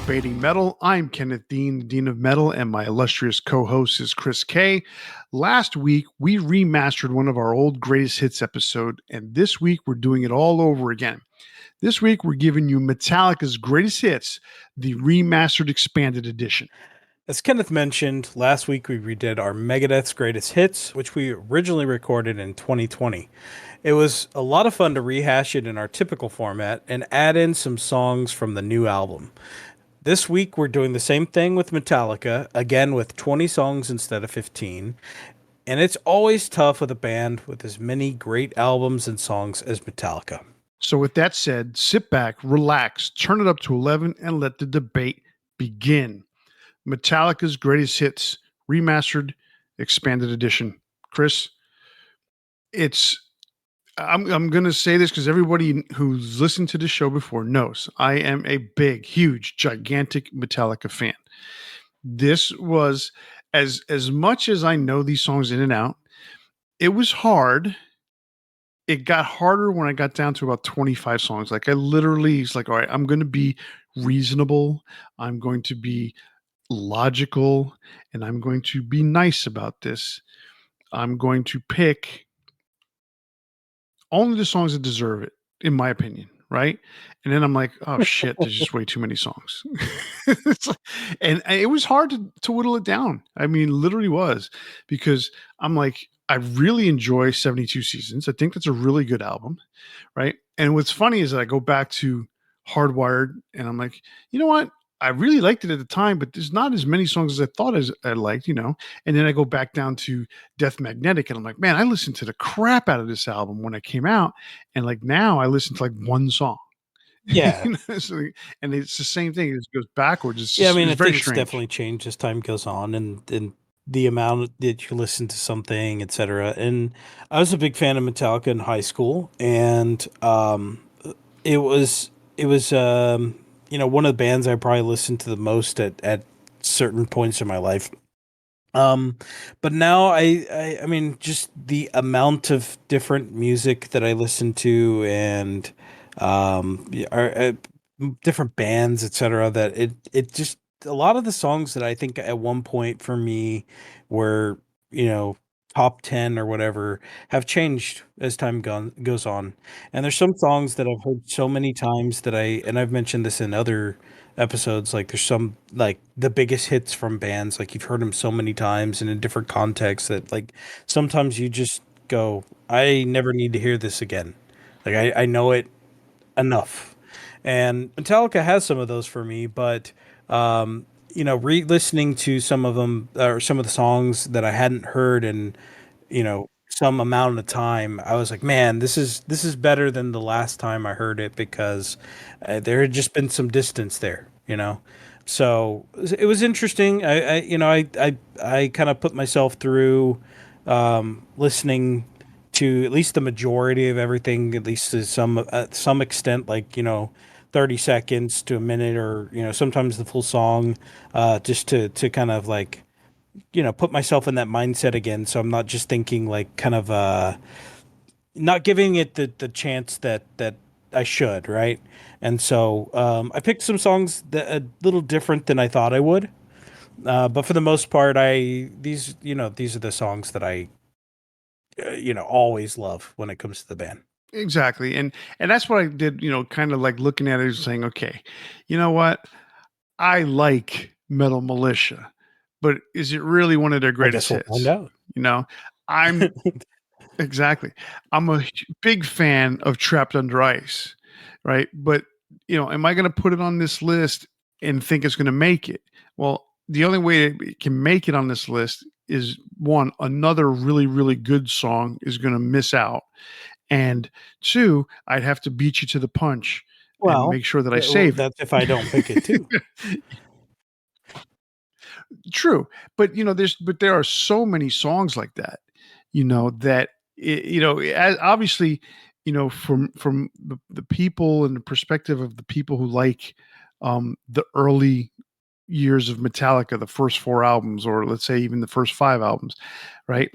Debating Metal. I'm Kenneth Dean, the Dean of Metal, and my illustrious co-host is Chris K. Last week, we remastered one of our old greatest hits episode, and this week we're doing it all over again. This week, we're giving you Metallica's greatest hits, the Remastered Expanded Edition. As Kenneth mentioned, last week we redid our Megadeth's Greatest Hits, which we originally recorded in 2020. It was a lot of fun to rehash it in our typical format and add in some songs from the new album. This week we're doing the same thing with Metallica, again with 20 songs instead of 15. And it's always tough with a band with as many great albums and songs as Metallica. So with that said, sit back, relax, turn it up to 11, and let the debate begin. Metallica's Greatest Hits, Remastered Expanded Edition. Chris, I'm going to say this because everybody who's listened to the show before knows I am a big, huge, gigantic Metallica fan. This was as much as I know these songs in and out, it was hard. It got harder when I got down to about 25 songs. Like I literally, it's like, all right, I'm going to be reasonable. I'm going to be logical, and I'm going to be nice about this. I'm going to pick only the songs that deserve it, in my opinion, right? And then I'm like, oh shit, there's just way too many songs. And it was hard to whittle it down. I mean, literally was, because I'm like, I really enjoy 72 Seasons. I think that's a really good album, right? And what's funny is that I go back to Hardwired, and I'm like, you know what? I really liked it at the time, but there's not as many songs as I thought I liked, And then I go back down to Death Magnetic, and I'm like, man, I listened to the crap out of this album when it came out, and like now I listen to like one song. Yeah. And it's the same thing. It just goes backwards. It's Yeah, I mean, it's very things strange. definitely change as time goes on, and the amount that you listen to something, etc. And I was a big fan of Metallica in high school, and it was one of the bands I probably listened to the most at certain points in my life. But now I mean, just the amount of different music that I listen to, and different bands, etc. That it just, a lot of the songs that I think at one point for me were, top 10 or whatever, have changed as time goes on. And there's some songs that I've heard so many times that and I've mentioned this in other episodes, like there's some, like the biggest hits from bands, like you've heard them so many times and in different contexts that like sometimes you just go, I never need to hear this again. Like I know it enough. And Metallica has some of those for me, but re-listening to some of them, or some of the songs that I hadn't heard in, some amount of time, I was like, man, this is better than the last time I heard it, because there had just been some distance there. So it was interesting. I kind of put myself through listening to at least the majority of everything, at least to some extent, like 30 seconds to a minute, or sometimes the full song, just to kind of like put myself in that mindset again, so I'm not just thinking like kind of not giving it the chance that I should, right? And so I picked some songs that a little different than I thought I would, but for the most part, these are the songs that I always love when it comes to the band. Exactly. And that's what I did, kind of like looking at it and saying, okay, you know what? I like Metal Militia, but is it really one of their I greatest guess we'll find hits? out. I'm exactly. I'm a big fan of Trapped Under Ice, right? But, am I going to put it on this list and think it's going to make it? Well, the only way it can make it on this list is one, another really, really good song is going to miss out. And two, I'd have to beat you to the punch and Well, make sure that I save that's if I don't pick it too. it. True, but there are so many songs like that, that obviously, from the people and the perspective of the people who like the early years of Metallica, the first four albums, or let's say even the first five albums, right?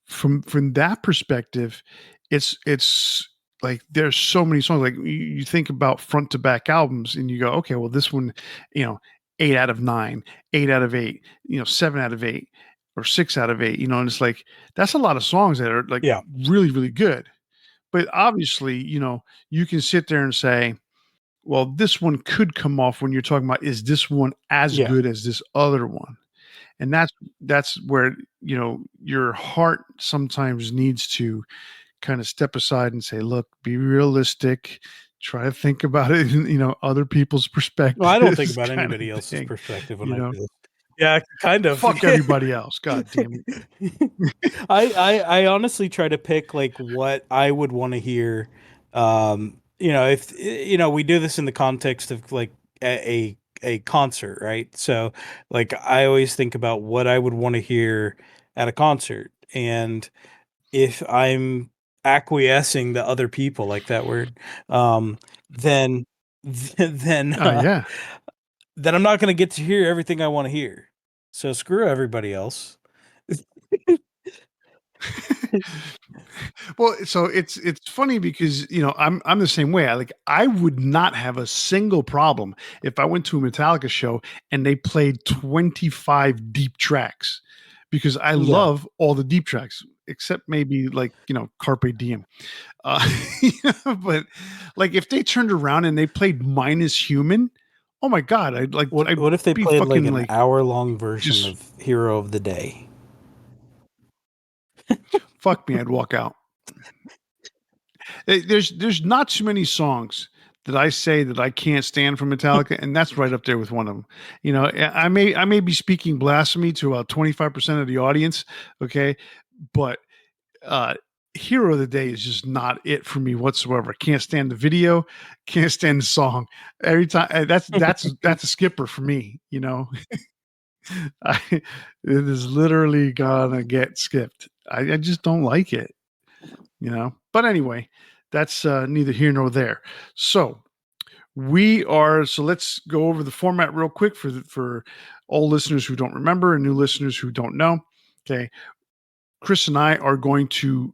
From that perspective, it's like there's so many songs. Like you think about front to back albums, and you go, okay, well this one, you know, 8 out of 9, 8 out of 8, 7 out of 8, or 6 out of 8. And it's like that's a lot of songs that are like Yeah. really really good. But obviously, you can sit there and say, well, this one could come off when you're talking about is this one as Yeah. good as this other one? And that's where your heart sometimes needs to kind of step aside and say, look, be realistic, try to think about it in, other people's Well, I don't think perspectives about kind of anybody else's thing. perspective when you I know do this. Yeah, kind of. Fuck everybody else, god damn it. I honestly try to pick like what I would want to hear. If we do this in the context of like a concert, right? So like I always think about what I would want to hear at a concert, and if I'm acquiescing to other people, like that word, then then Yeah. then I'm not going to get to hear everything I want to hear. So screw everybody else. Well, so it's funny because I'm the same way. I would not have a single problem if I went to a Metallica show and they played 25 deep tracks, because I Yeah. love all the deep tracks except maybe like Carpe Diem. Uh, but like if they turned around and they played Minus Human, oh my god, I'd What if they be played like fucking an like hour-long version just of Hero of the Day? fuck me, I'd walk out. There's not too many songs that I say that I can't stand from Metallica, and that's right up there with one of them. I may be speaking blasphemy to about 25% of the audience, okay, but uh, Hero of the Day is just not it for me whatsoever. Can't stand the video, can't stand the song. Every time that's a skipper for me. It is literally gonna get skipped. I just don't like it. But anyway, that's neither here nor there. So let's go over the format real quick for old listeners who don't remember and new listeners who don't know. Okay, Chris and I are going to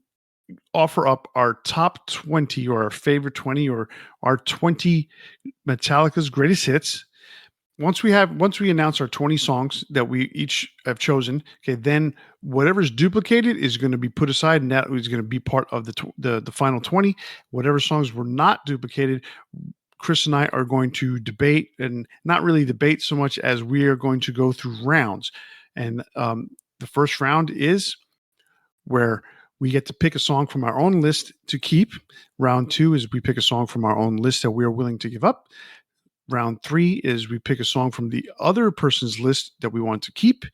offer up our top 20 or our favorite 20 or our 20 Metallica's greatest hits. Once we announce our 20 songs that we each have chosen, okay, then whatever's duplicated is going to be put aside, and that is going to be part of the final 20. Whatever songs were not duplicated, Chris and I are going to debate, and not really debate so much as we are going to go through rounds. And the first round is where we get to pick a song from our own list to keep. Round 2 is we pick a song from our own list that we are willing to give up. Round 3 is we pick a song from the other person's list that we want to keep.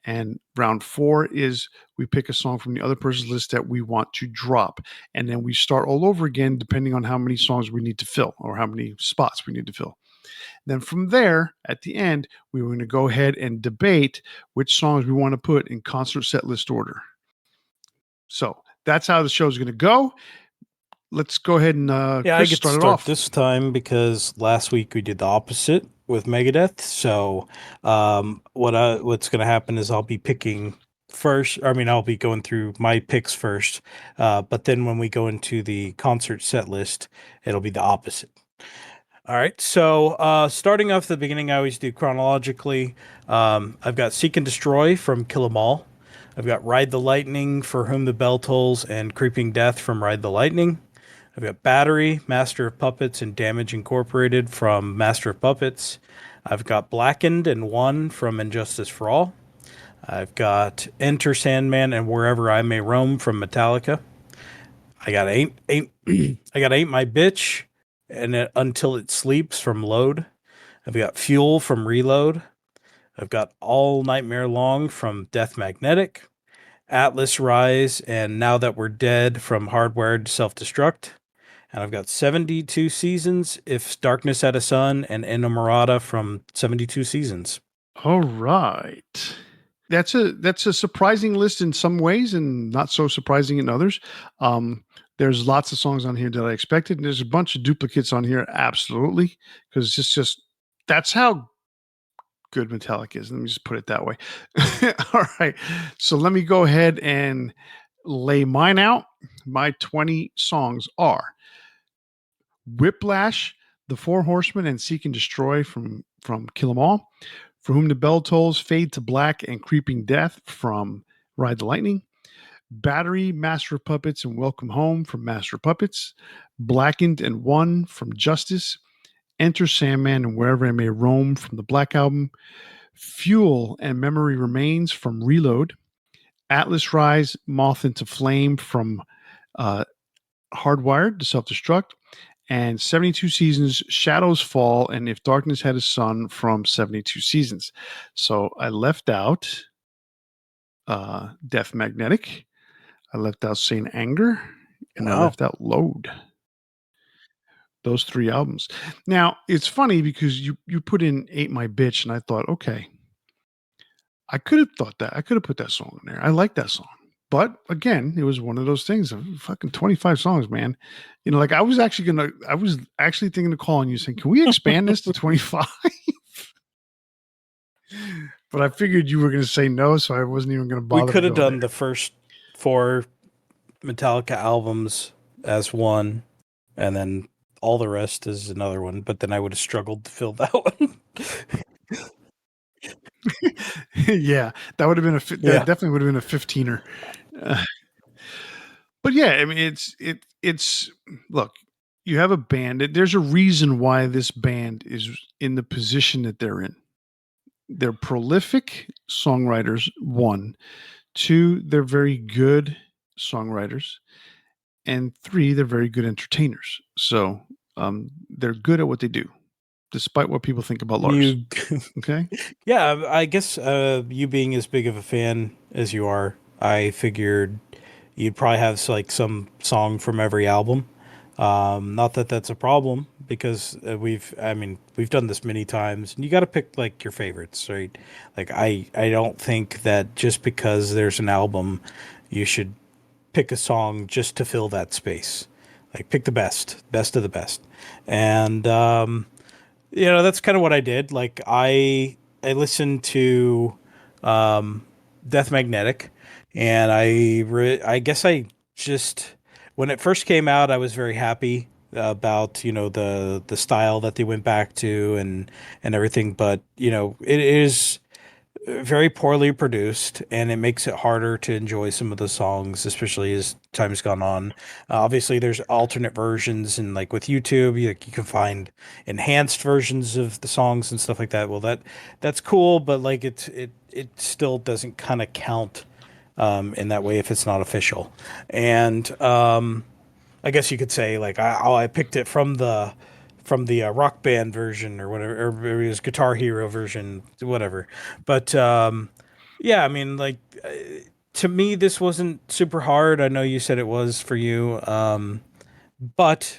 And round 4 is we pick a song from the other person's list that we want to drop. And then we start all over again, depending on how many songs we need to fill or how many spots we need to fill. Then from there, at the end, we're going to go ahead and debate which songs we want to put in concert set list order. So that's how the show is going to go. Let's go ahead and Yeah, I Chris, get to start it start off. this time because last week we did the opposite with Megadeth. So, what's going to happen is I'll be picking first. I mean, I'll be going through my picks first, but then when we go into the concert set list, it'll be the opposite. All right. So, starting off at the beginning, I always do chronologically. I've got Seek and Destroy from Kill 'Em All. I've got Ride the Lightning, For Whom the Bell Tolls, and Creeping Death from Ride the Lightning. I've got Battery, Master of Puppets, and Damage Incorporated from Master of Puppets. I've got Blackened and One from Injustice for All. I've got Enter Sandman and Wherever I May Roam from Metallica. I got I got Ain't My Bitch and Until It Sleeps from Load. I've got Fuel from Reload. I've got All Nightmare Long from Death Magnetic. Atlas Rise and Now That We're Dead from Hardwired Self Destruct. And I've got 72 Seasons, If Darkness Had a Sun, and Inamorata from 72 Seasons. All right. That's a surprising list in some ways and not so surprising in others. There's lots of songs on here that I expected, and there's a bunch of duplicates on here, absolutely, because it's just that's how good Metallica is. Let me just put it that way. All right. So let me go ahead and lay mine out. My 20 songs are Whiplash, The Four Horsemen, and Seek and Destroy from Kill 'Em All. For Whom the Bell Tolls, Fade to Black, and Creeping Death from Ride the Lightning. Battery, Master of Puppets, and Welcome Home from Master of Puppets. Blackened and One from Justice. Enter Sandman and Wherever I May Roam from the Black Album. Fuel and Memory Remains from Reload. Atlas Rise, Moth into Flame from uh, Hardwired to Self Destruct. And 72 Seasons, Shadows Fall, and If Darkness Had a Sun from 72 Seasons. So I left out Death Magnetic. I left out Saint Anger, and I Wow. left out Load. Those 3 albums. Now, it's funny because you put in Ate My Bitch, and I thought, okay, I could have thought that. I could have put that song in there. I like that song. But again, it was one of those things of fucking 25 songs, man. You know, like I was actually thinking of calling you saying, can we expand this to 25? But I figured you were going to say no, so I wasn't even going to We bother to could have go done there. the first 4 Metallica albums as one, and then all the rest is another one. But then I would have struggled to fill that one. Yeah, that would have been that Yeah. definitely would have been a 15er. Uh, but yeah, I mean, it's look, you have a band. There's a reason why this band is in the position that they're in. They're prolific songwriters. One, two, they're very good songwriters, and three, they're very good entertainers. So they're good at what they do, despite what people think about Lars. You Okay. Yeah, I guess you being as big of a fan as you are, I figured you'd probably have like some song from every album. Not that that's a problem because I mean, we've done this many times, and you got to pick like your favorites, right? Like I don't think that just because there's an album, you should pick a song just to fill that space. Like pick the best of the best, and that's kind of what I did. Like I listened to um, Death Magnetic, and I guess I just when it first came out, I was very happy about the style that they went back to and everything. But it is very poorly produced, and it makes it harder to enjoy some of the songs, especially as time's gone on. Obviously, there's alternate versions, and like with YouTube, you can find enhanced versions of the songs and stuff like that. Well, that's cool, but like it still doesn't kind of count in that way if it's not official. And I guess you could say like I picked it from the Rock Band version or whatever, or it was Guitar Hero version, whatever. But yeah, I mean, like to me, this wasn't super hard. I know you said it was for you, but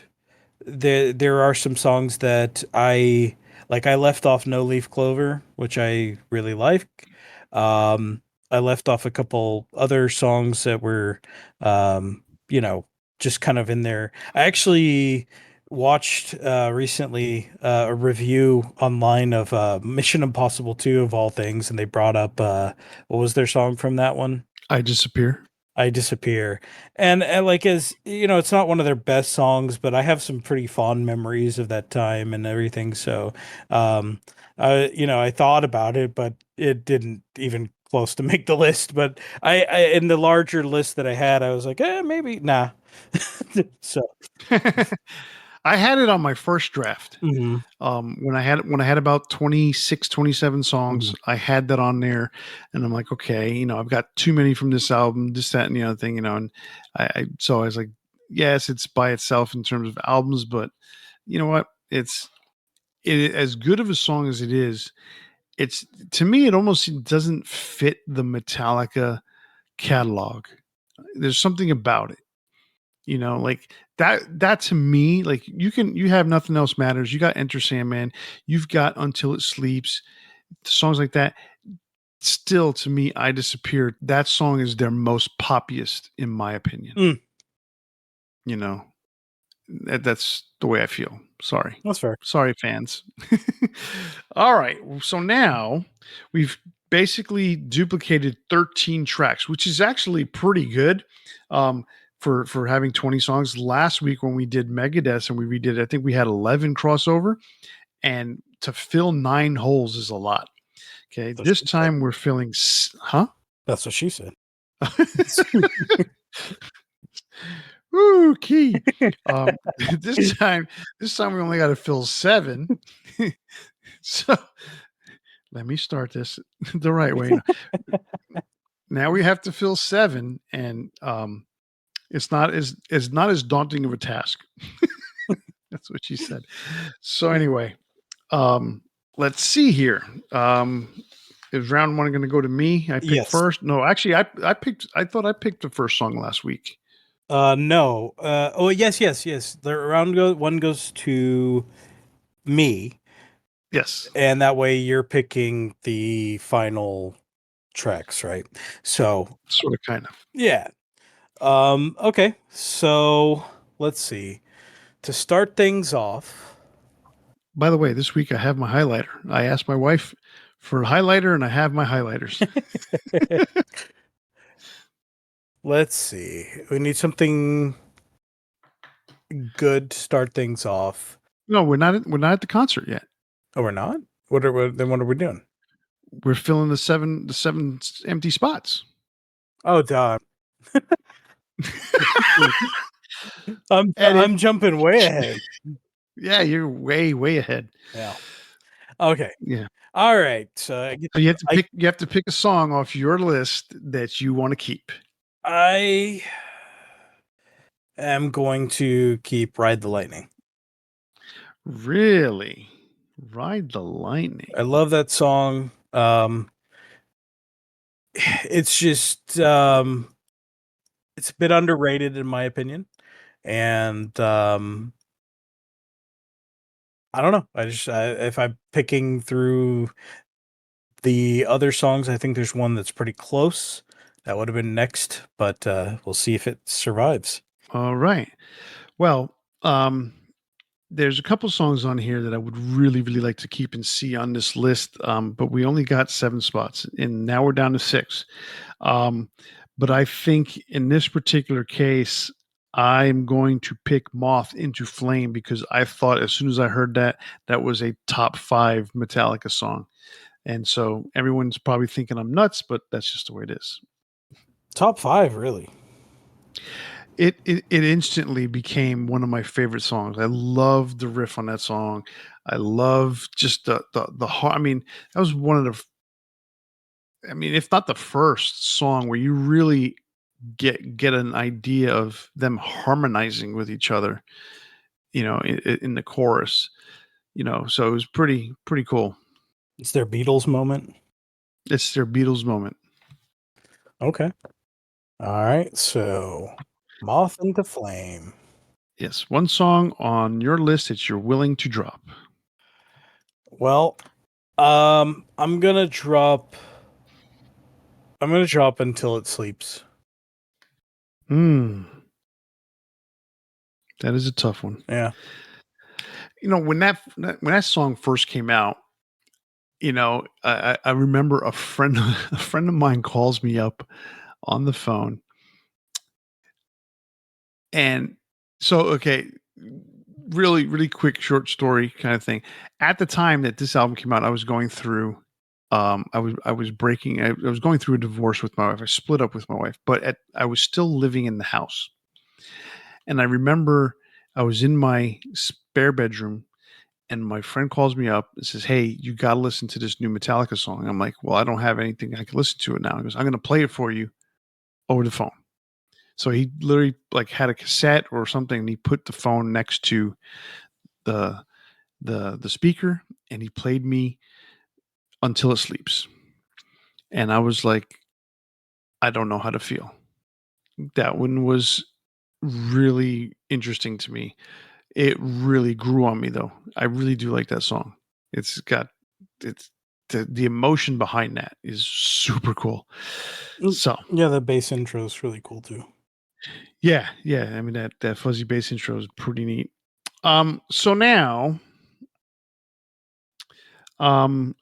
there are some songs that I like. I left off No Leaf Clover, which I really like. Um, I left off a couple other songs that were, you know, just kind of in there. I actually watched recently a review online of Mission Impossible 2 of all things, and they brought up what was their song from that one? I Disappear. I Disappear. And like as it's not one of their best songs, but I have some pretty fond memories of that time and everything. So I thought about it, but it didn't even close to make the list. But I in the larger list that I had, I was like, maybe nah. So I had it on my first draft. mhm, When I had about 26, 27 mhm. songs, I had that on there, and I'm like, okay, I've got too many from this album, this, that, and the other thing, and so I was like, yes, it's by itself in terms of albums, but you know what? It as good of a song as it is. It's to me, it almost doesn't fit the Metallica catalog. There's something about it. Like that to me, like you have Nothing Else Matters, you got Enter Sandman, you've got Until It Sleeps, songs like that. Still, to me, I Disappeared, that song is their most poppiest in my opinion. Mm, you know that's the way I feel. Sorry. that's fair. Sorry, fans. All right, so now we've basically duplicated 13 tracks, which is actually pretty good. Um, for having 20 songs. Last week when we did Megadeth and we redid it, I think we had 11 crossover, and to fill 9 holes is a lot. Okay, So this she said. time we're filling, huh? That's what she said. Woo, key. Um, this time, this time we only got to fill 7. So let me start this the right way. Now we have to fill 7, and it's not as daunting of a task. That's what she said. So anyway, um, let's see here. Is round one going to go to me? I picked Yes. first. No, actually, I picked. I thought I picked the first song last week. No. Oh, yes. The one goes to me, Yes, and that way you're picking the final tracks, right? So, sort of, kind of. yeah. Okay. So, let's see. To start things off, By the way, this week I have my highlighter. I asked my wife for a highlighter, and I have my highlighters. let's see. We need something good to start things off. No, we're not at the concert yet. Oh, we're not? Then what are we doing? We're filling the seven empty spots. Oh, duh. Edit. I'm jumping way ahead. Yeah, you're way ahead. Yeah. Okay. Yeah. All right. I get So I you have to pick a song off your list that you want to keep. I am going to keep Ride the Lightning. Really? Ride the Lightning. I love that song. It's just it's a bit underrated in my opinion. And I don't know. If I'm picking through the other songs, I think there's one that's pretty close. That would have been next, but we'll see if it survives. All right. Well, there's a couple songs on here that I would really like to keep and see on this list, but we only got 7 spots, and now we're down to 6. Um, but I think in this particular case, I'm going to pick Moth into Flame because I thought as soon as I heard that, that was a top 5 Metallica song. And so everyone's probably thinking I'm nuts, but that's just the way it is. Top 5, really. It instantly became one of my favorite songs. I love the riff on that song. I love just the heart. I mean, that was one of the. I mean, if not the first song where you really get an idea of them harmonizing with each other. You know, in the chorus. You know, so it was pretty cool. It's their Beatles moment. It's their Beatles moment. Okay. All right. So, Moth into Flame. Yes, one song on your list that you're willing to drop. Well, I'm gonna drop. I'm gonna drop Until It Sleeps. Hmm, that is a tough one. Yeah. You know, when that song first came out, you know, I remember a friend a friend of mine calls me up on the phone, and so okay, really quick short story kind of thing. At the time that this album came out, I was going through I was breaking I was going through a divorce with my wife. I split up with my wife, but I was still living in the house. And I remember I was in my spare bedroom, and my friend calls me up and says, "Hey, you got to listen to this new Metallica song." I'm like, "Well, I don't have anything I can listen to it now." He goes, "I'm going to play it for you over the phone." So he literally like had a cassette or something, and he put the phone next to the the speaker, and he played me Until It Sleeps. And I was like, I don't know how to feel. That one was really interesting to me. It really grew on me though. I really do like that song. It's got it's the emotion behind that is super cool. So Yeah, the bass intro is really cool too. yeah. I mean that fuzzy bass intro is pretty neat. So now I'm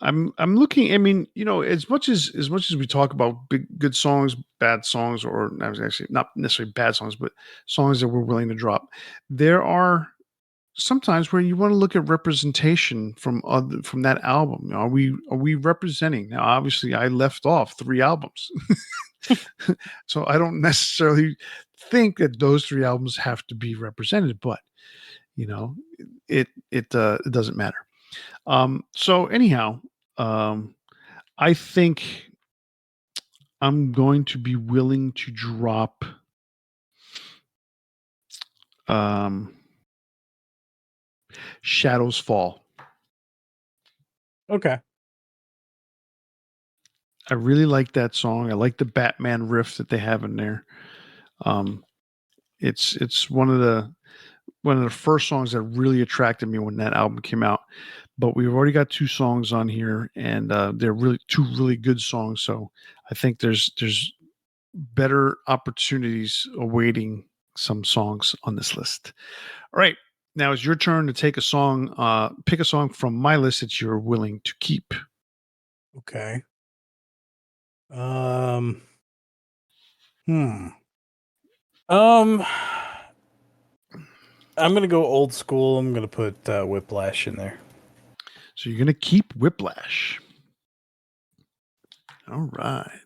looking. I mean, as much as we talk about big good songs, bad songs, or I was actually not necessarily bad songs, but songs that we're willing to drop. There are sometimes where you want to look at representation from that album. Are we representing? Now, obviously, I left off 3 albums, so I don't necessarily think that those 3 albums have to be represented, but you know, it doesn't matter. So anyhow, um, I think I'm going to be willing to drop um, Shadows Fall. Okay. I really like that song. I like the Batman riff that they have in there. Um, it's one of the first songs that really attracted me when that album came out. But we've already got 2 songs on here, and they're really 2 really good songs. So I think there's better opportunities awaiting some songs on this list. All right. Now it's your turn to pick a song from my list that you're willing to keep. Okay. Um. Hmm. Um. I'm gonna go old school. I'm gonna put Whiplash in there. So you're going to keep Whiplash. All right.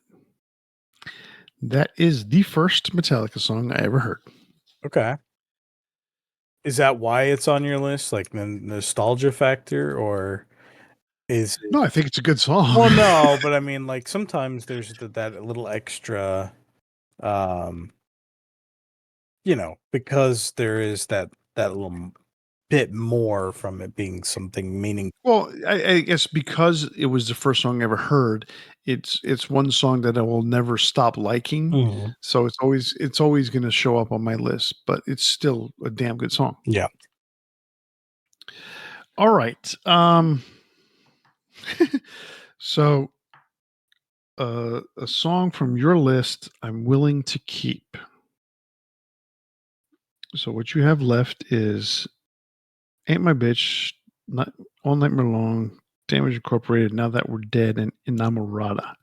That is the first Metallica song I ever heard. Okay. Is that why it's on your list, like the nostalgia factor, or is it? No, I think it's a good song. Well, no, but I mean, like sometimes there's that little extra, um, because there is that little bit more from it being something meaningful. Well, I guess because it was the first song I ever heard, it's one song that I will never stop liking. Mhm. So it's always going to show up on my list, but it's still a damn good song. Yeah. All right. So a song from your list I'm willing to keep. So what you have left is Ain't My Bitch, not All Nightmare Long, Damage Incorporated, Now That We're Dead, and Inamorata.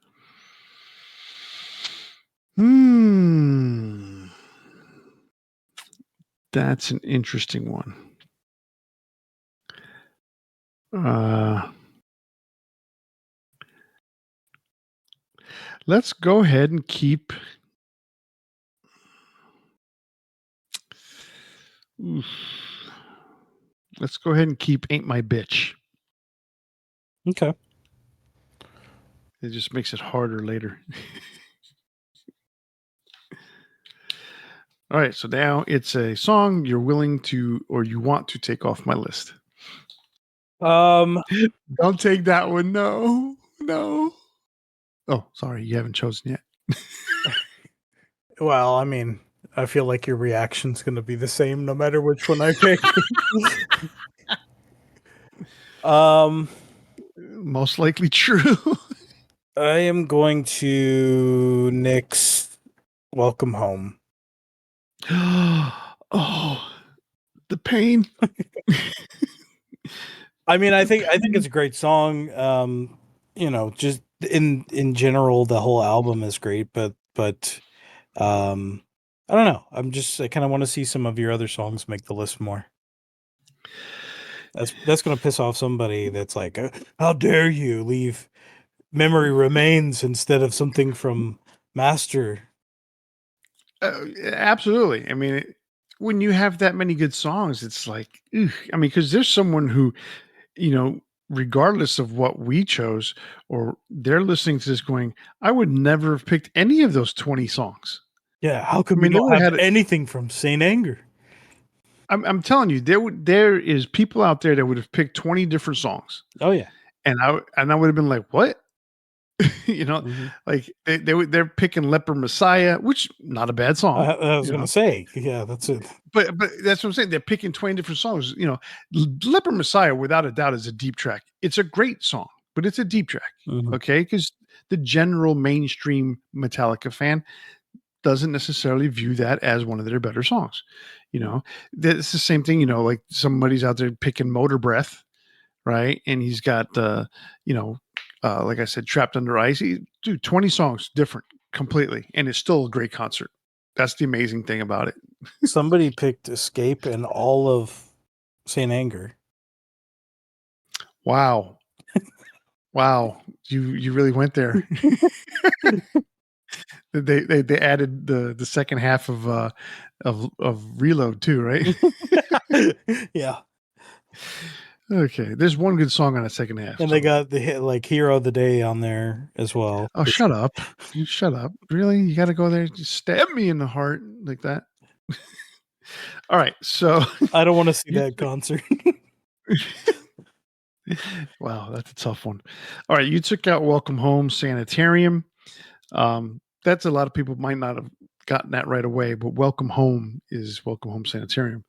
Hmm. That's an interesting one. Uh, let's go ahead and keep. Oof. Let's go ahead and keep Ain't My Bitch. Okay. It just makes it harder later. All right, so now it's a song you're willing to or you want to take off my list. Um. Don't take that one. No, no. Oh, sorry, you haven't chosen yet. Well, I mean, I feel like your reaction's gonna be the same no matter which one I pick. um. Most likely true. I am going to Nick's Welcome Home. Oh, the pain. I mean, I The think it's pain. a great song. Just in general, the whole album is great, but um, I don't know. I kind of want to see some of your other songs make the list more. That's gonna piss off somebody that's like, how dare you leave Memory Remains instead of something from Master? Absolutely. I mean, when you have that many good songs, it's like, ugh. I mean, because there's someone who, you know, regardless of what we chose, or they're listening to this going, I would never have picked any of those 20 songs. Yeah, how I come we mean, they don't would have have had anything from Saint Anger? I'm telling you, there is people out there that would have picked 20 different songs, Oh yeah. and I would have been like, what? you know, Hmm. like they're picking Leper Messiah, which not a bad song, I was you gonna know. say, yeah, that's it. But that's what I'm saying. They're picking 20 different songs. Leper Messiah, without a doubt, is a deep track. It's a great song, but it's a deep track. Hmm. Okay, because the general mainstream Metallica fan doesn't necessarily view that as one of their better songs. You know, it's the same thing. Like somebody's out there picking Motor Breath, right? And he's got you know, like I said, Trapped Under Ice. Dude, 20 songs different completely, and it's still a great concert. That's the amazing thing about it. Somebody picked Escape and all of Saint Anger. Wow, wow, you really went there. They added the second half of Reload too, right? Yeah. Okay, there's one good song on the second half. And So. they got the hit like Hero of the Day on there as well. Oh, shut up! You shut up! Really, you got to go there? Just stab me in the heart like that. All right, so I don't want to see you that concert. wow, that's a tough one. All right, you took out Welcome Home Sanitarium. That's a lot of people might not have gotten that right away, but Welcome Home is Welcome Home Sanitarium.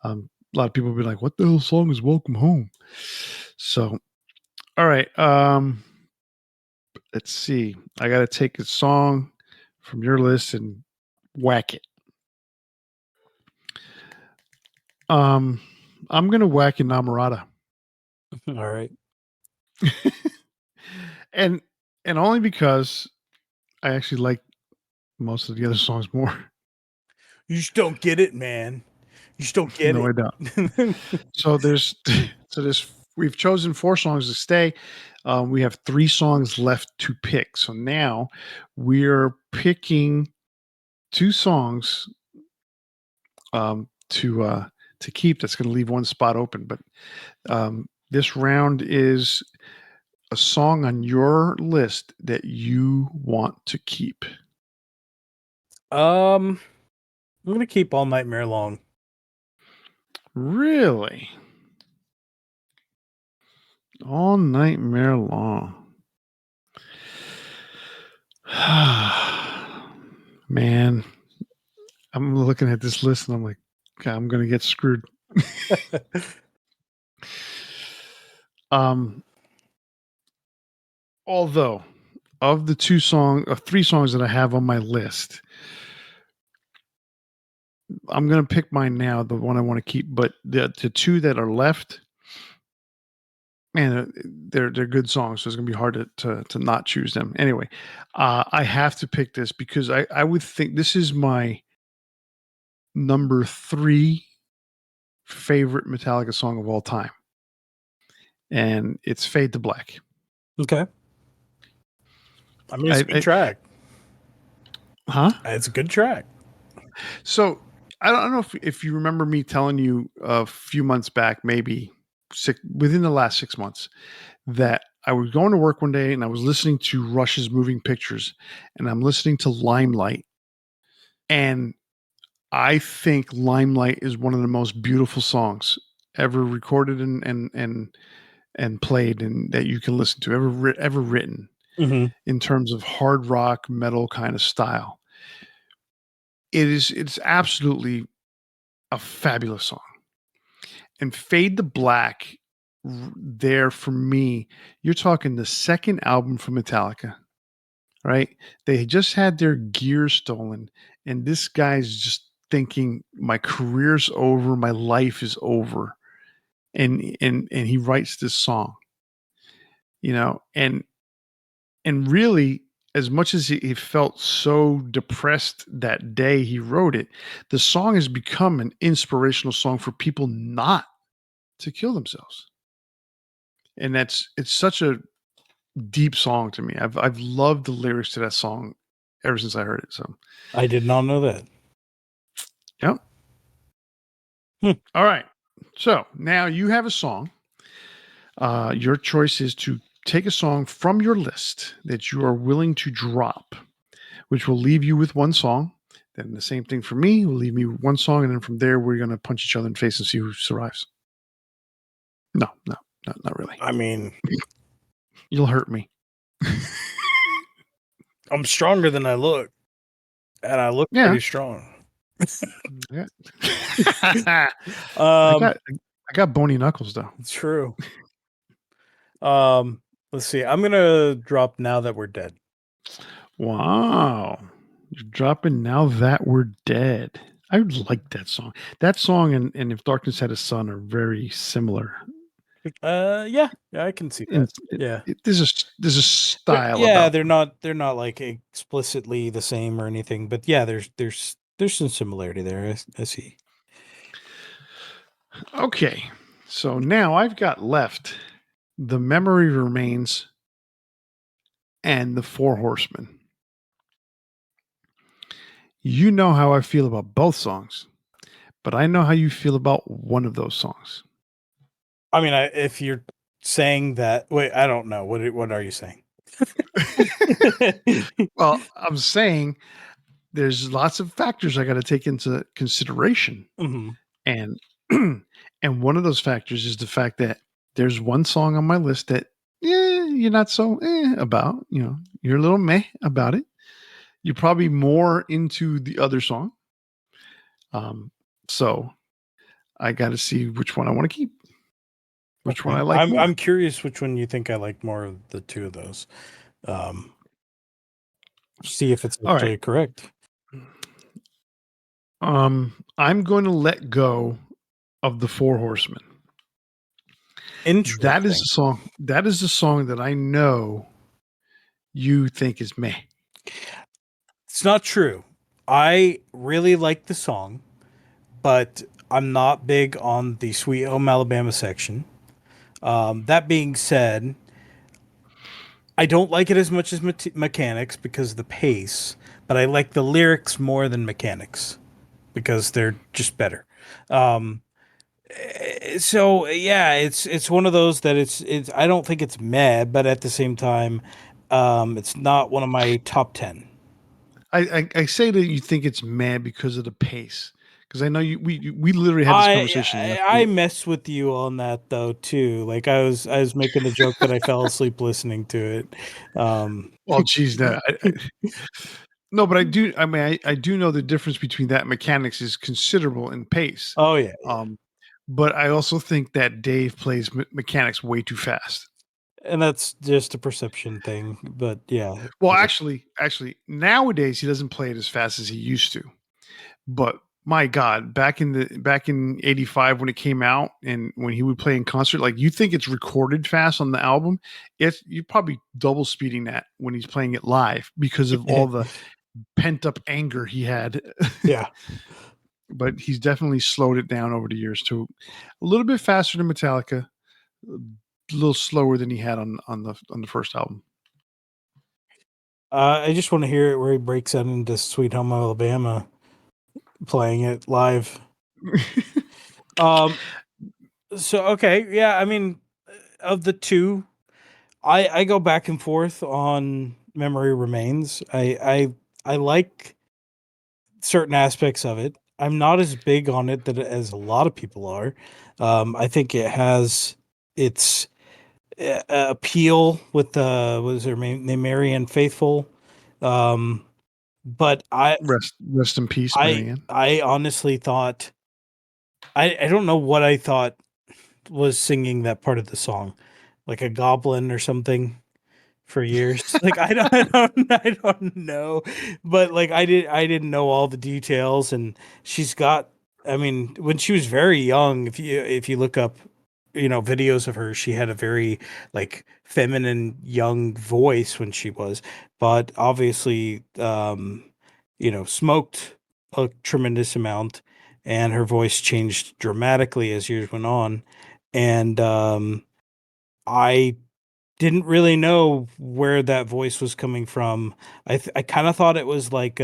A lot of people will be like, "What the hell song is Welcome Home?" So, all right, let's see. I got to take a song from your list and whack it. Um, I'm gonna whack Inamorata. All right. and and only because I actually like most of the other songs more. You just don't get it, man. You just don't get No, I it. don't. So there's so there's we've chosen 4 songs to stay. We have 3 songs left to pick. So now we're picking 2 songs to keep. That's going to leave one spot open. But this round is a song on your list that you want to keep. I'm gonna keep All Nightmare Long. Really? All Nightmare Long. Man, I'm looking at this list and I'm like, God, I'm gonna get screwed. um, although of the 3 songs that I have on my list, I'm gonna pick mine now, the one I want to keep. But the 2 that are left, man, they're good songs, so it's gonna be hard to not choose them. Anyway, I have to pick this because I would think this is my number 3 favorite Metallica song of all time, and it's "Fade to Black." Okay. I mean, it's a good I track. huh? It's a good track. So I don't know if you remember me telling you a few months back, maybe within the last 6 months, that I was going to work one day and I was listening to Rush's Moving Pictures, and I'm listening to Limelight, and I think Limelight is one of the most beautiful songs ever recorded and played, and that you can listen to ever written Mm-hmm. in terms of hard rock metal kind of style. It's absolutely a fabulous song. And Fade to Black, there for me, you're talking the second album from Metallica, right? They just had their gear stolen, and this guy's just thinking, my career's over, my life is over. And he writes this song, and really, as much as he felt so depressed that day he wrote it, the song has become an inspirational song for people not to kill themselves. And it's such a deep song to me. I've loved the lyrics to that song ever since I heard it. So, I did not know that. yep. Hmm. All right. So now you have a song. Your choice is to take a song from your list that you are willing to drop, which will leave you with one song. Then the same thing for me will leave me with one song, and then from there we're gonna punch each other in the face and see who survives. No, no, not really. I mean, You'll hurt me. I'm stronger than I look, and I look Yeah. pretty strong. Yeah. Um, I got bony knuckles though. it's true. Let's see. I'm gonna drop Now That We're Dead. Wow. You're dropping Now That We're Dead. I like that song. That song and If Darkness Had a Sun are very similar. Yeah, I can see that. And Yeah. there's a style Yeah, about them. they're not like explicitly the same or anything, but yeah, there's some similarity there. I see. Okay, so now I've got left the memory remains and the Four Horsemen. You know how I feel about both songs, but I know how you feel about one of those songs. I mean, if you're saying that, wait, I don't know. What are you saying? Well, I'm saying there's lots of factors I got to take into consideration, Mhm. and and one of those factors is the fact that there's one song on my list that you're not so about. You know, you're a little meh about it. You're probably more into the other song. So I got to see which one I want to keep, which one I Okay. like more. I'm curious which one you think I like more of the two of those. Um, See if it's All right. actually correct. I'm going to let go of the Four Horsemen. That is Interesting. the song. That is the song that I know you think is meh. It's not true. I really like the song, but I'm not big on the Sweet Home Alabama section. That being said, I don't like it as much as mechanics because of the pace, but I like the lyrics more than mechanics because they're just better. Um, so yeah, it's one of those that it's I don't think it's meh, but at the same time, it's not one of my top 10. I say that you think it's meh because of the pace. Because I know we literally had this conversation last I week. mess with you on that though too. Like I was making the joke that I fell asleep listening to it. Um, Well, geez, no, no, but I do. I mean, I do know the difference between that and mechanics is considerable in pace. oh yeah, yeah. Um, but I also think that Dave plays mechanics way too fast. And that's just a perception thing. But yeah, Well, actually, nowadays he doesn't play it as fast as he used to. But my God, back in '85 when it came out and when he would play in concert, like you think it's recorded fast on the album, it's you're probably double speeding that when he's playing it live because of all the pent up anger he had. yeah. But he's definitely slowed it down over the years to a little bit faster than Metallica, a little slower than he had on the first album. I just want to hear it where he breaks out into Sweet Home Alabama, playing it live. Um, so okay, yeah. I mean, of the two, I go back and forth on Memory Remains. I like certain aspects of it. I'm not as big on it that as a lot of people are. I think it has its appeal with the what is her name, Marianne Faithful. Um, but Rest in peace, Marianne. I honestly thought I don't know what I thought was singing that part of the song, like a goblin or something for years. Like I don't know, but like I didn't know all the details, and she's got. I mean, when she was very young, if you look up, you know, videos of her, she had a very like feminine young voice when she was, but obviously, you know, smoked a tremendous amount, and her voice changed dramatically as years went on, and I didn't really know where that voice was coming from. I kind of thought it was like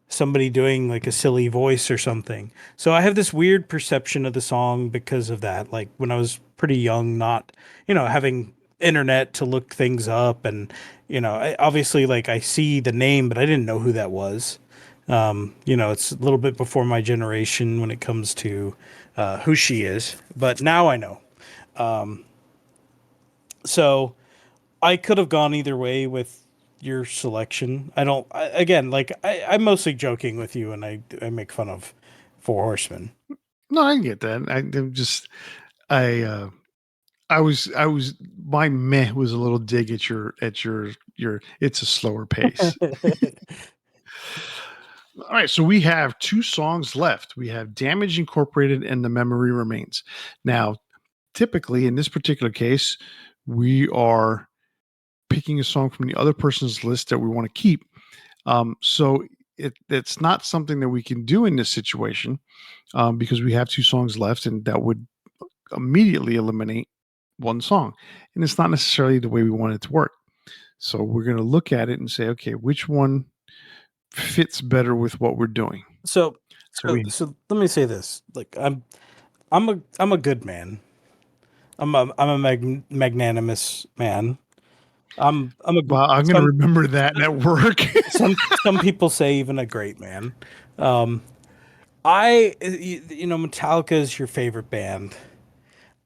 somebody doing like a silly voice or something. So I have this weird perception of the song because of that. Like when I was pretty young, not, you know, having internet to look things up, and you know, obviously like I see the name, but I didn't know who that was. You know, it's a little bit before my generation when it comes to who she is, but now I know. So I could have gone either way with your selection. I don't. Again, like I'm mostly joking with you, and I make fun of Four Horsemen. No, I get that. I'm just I I was my meh was a little dig at your it's a slower pace. All right, so we have two songs left. We have Damage Incorporated and The Memory Remains. Now, typically in this particular case, we are picking a song from the other person's list that we want to keep. So it's not something that we can do in this situation because we have two songs left, and that would immediately eliminate one song. And it's not necessarily the way we want it to work. So we're going to look at it and say, okay, which one fits better with what we're doing? So So we, so let me say this. Like I'm a good man. I'm a magnanimous man. I'm a well, I'm going to some remember that at work. some people say even a great man. Um, you know, Metallica is your favorite band.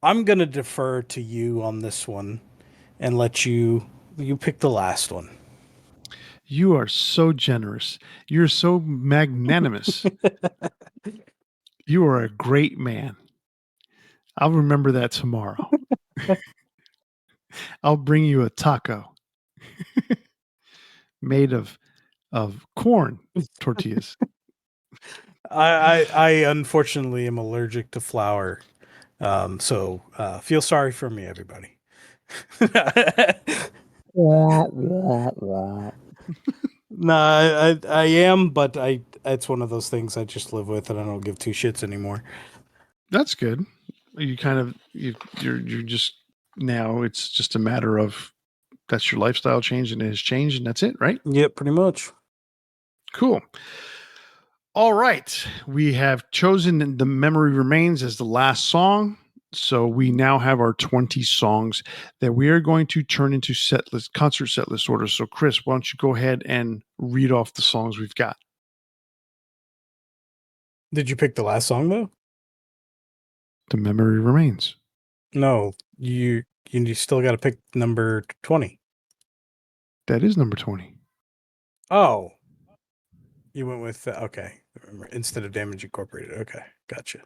I'm gonna defer to you on this one and let you pick the last one. You are so generous. You're so magnanimous. You are a great man. I'll remember that tomorrow. I'll bring you a taco made of corn tortillas. I unfortunately am allergic to flour. So feel sorry for me, everybody. No, I am, but I it's one of those things I just live with and I don't give two shits anymore. That's good. You kind of you're just now it's just a matter of that's your lifestyle change and it has changed and that's it, right? Yep, pretty much. Cool. All right. We have chosen The Memory Remains as the last song. So we now have our 20 songs that we are going to turn into concert set list orders. So Chris, why don't you go ahead and read off the songs we've got? Did you pick the last song though? The Memory Remains. No, you still got to pick number 20. That is number 20. Oh, you went with okay, instead of Damage Incorporated. Okay, gotcha.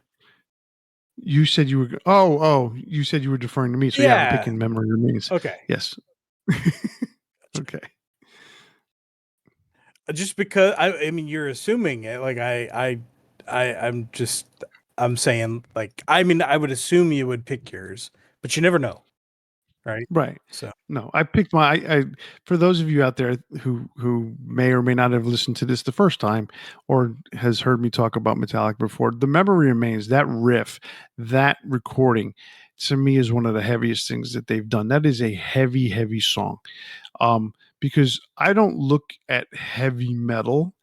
You said you were you said you were deferring to me. So yeah, I'm Yeah. picking Memory Remains. Okay. Yes. Okay. Just because I mean you're assuming it. Like I'm just I'm saying like I mean I would assume you would pick yours, but you never know, right? Right. So No, I picked I for those of you out there who may or may not have listened to this the first time or has heard me talk about Metallica before, the memory remains that riff, that recording to me is one of the heaviest things that they've done. That is a heavy, heavy song. Because I don't look at heavy metal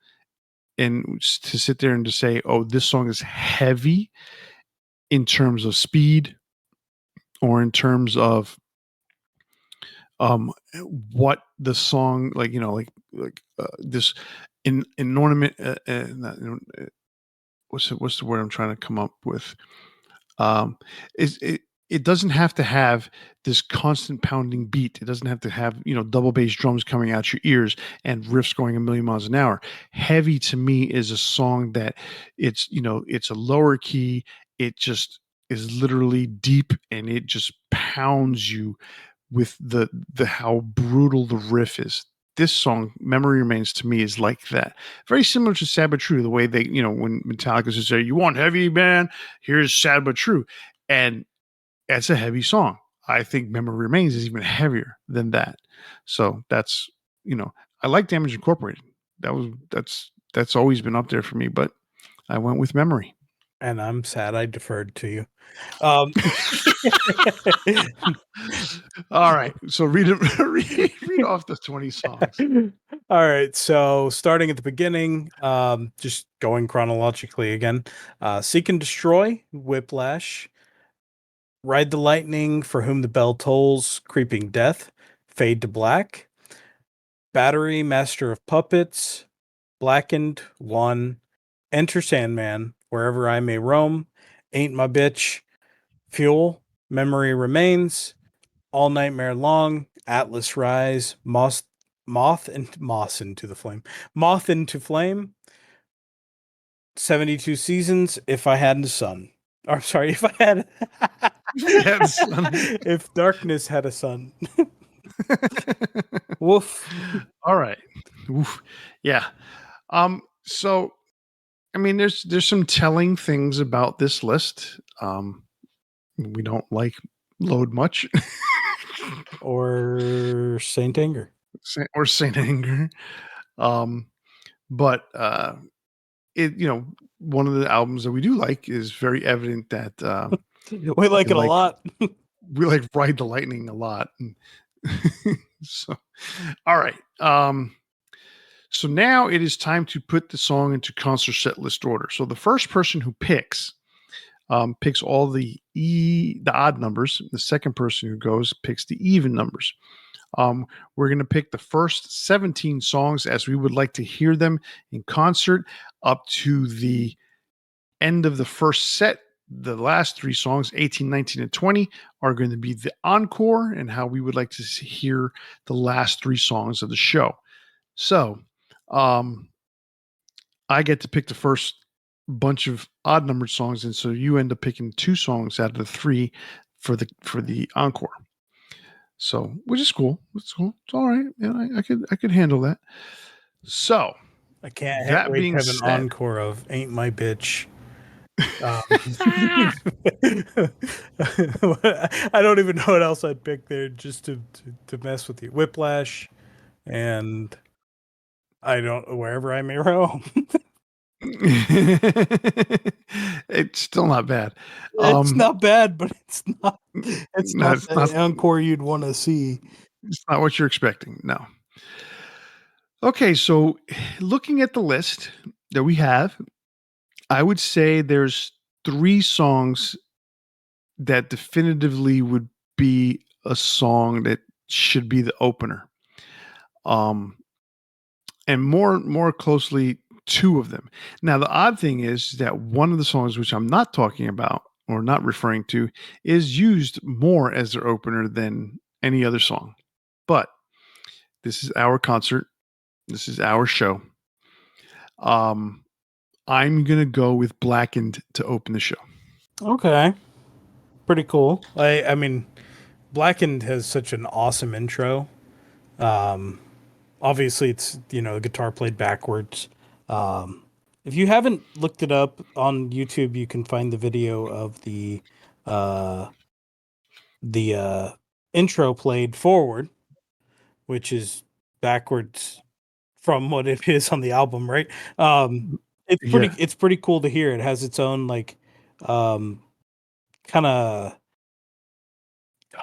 and to sit there and to say, oh, this song is heavy in terms of speed or in terms of what the song like this in ornament what's the word I'm trying to come up with is it doesn't have to have this constant pounding beat. It doesn't have to have double bass drums coming out your ears and riffs going a million miles an hour. Heavy to me is a song that it's a lower key. It just is literally deep and it just pounds you with the how brutal the riff is. This song, Memory Remains, to me is like that. Very similar to Sad But True, the way they, when Metallica says, you want heavy, man? Here's Sad But True. And that's a heavy song. I think Memory Remains is even heavier than that. So that's, I like Damage Incorporated. That's always been up there for me, but I went with Memory. and I'm sad I deferred to you. Um, All right. So read it, read off the 20 songs. All right, so starting at the beginning, just going chronologically again. Seek and Destroy, Whiplash, Ride the Lightning, For Whom the Bell Tolls, Creeping Death, Fade to Black, Battery, Master of Puppets, Blackened, One, Enter Sandman, Wherever I May Roam, Ain't My Bitch, Fuel, Memory Remains, All Nightmare Long, Atlas Rise, Moth and Moss into the Flame, Moth into Flame, 72 Seasons, If I Had a Sun. Or sorry, if I had Yes. if darkness had a sun. Woof. All right. Oof. Yeah. So I mean there's some telling things about this list. We don't like Load much. Or Saint Anger. Or Saint Anger. Um, but it one of the albums that we do like is very evident that We like we it a like lot. we like Ride the Lightning a lot. So, all right. So now it is time to put the song into concert set list order. So the first person who picks all the odd numbers. The second person who goes picks the even numbers. We're going to pick the first 17 songs as we would like to hear them in concert up to the end of the first set. The last three songs, 18, 19, and 20, are going to be the encore and how we would like to hear the last three songs of the show. So, I get to pick the first bunch of odd numbered songs, and so you end up picking two songs out of the three for the encore. So, which is cool. It's cool. It's all right. Yeah, I could handle that. So, I can't that wait to being have an said, encore of "Ain't My Bitch." Um, I don't even know what else I'd pick there just to mess with you. Whiplash and I don't wherever I may roam. it's still not bad. It's not bad, but it's No, not the encore you'd want to see. it's not what you're expecting. No. Okay, so looking at the list that we have, I would say there's three songs that definitively would be a song that should be the opener. Um, and more closely, two of them. Now, the odd thing is that one of the songs, which I'm not talking about or not referring to, is used more as their opener than any other song. But this is our concert. This is our show. Um, I'm gonna go with Blackened to open the show. Okay, pretty cool. I mean, Blackened has such an awesome intro. Um, Obviously, it's the guitar played backwards. Um, if you haven't looked it up on YouTube, you can find the video of uh, the intro played forward, which is backwards from what it is on the album, right? Yeah, It's pretty cool to hear. It has its own like um, kind of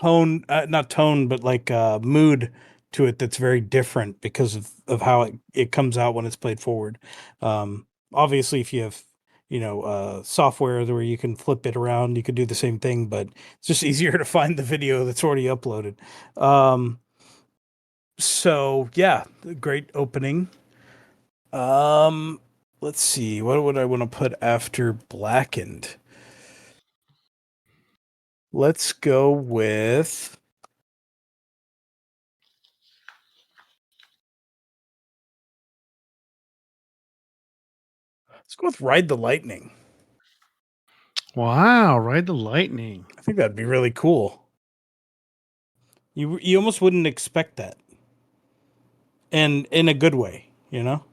tone, not tone, but like mood to it that's very different because of how it comes out when it's played forward. Obviously, if you have software where you can flip it around, you could do the same thing, but it's just easier to find the video that's already uploaded. So yeah, great opening. Um, let's see, what would I want to put after Blackened? Let's go with Ride the Lightning. wow, Ride the Lightning. I think that'd be really cool. You almost wouldn't expect that, and in a good way, you know.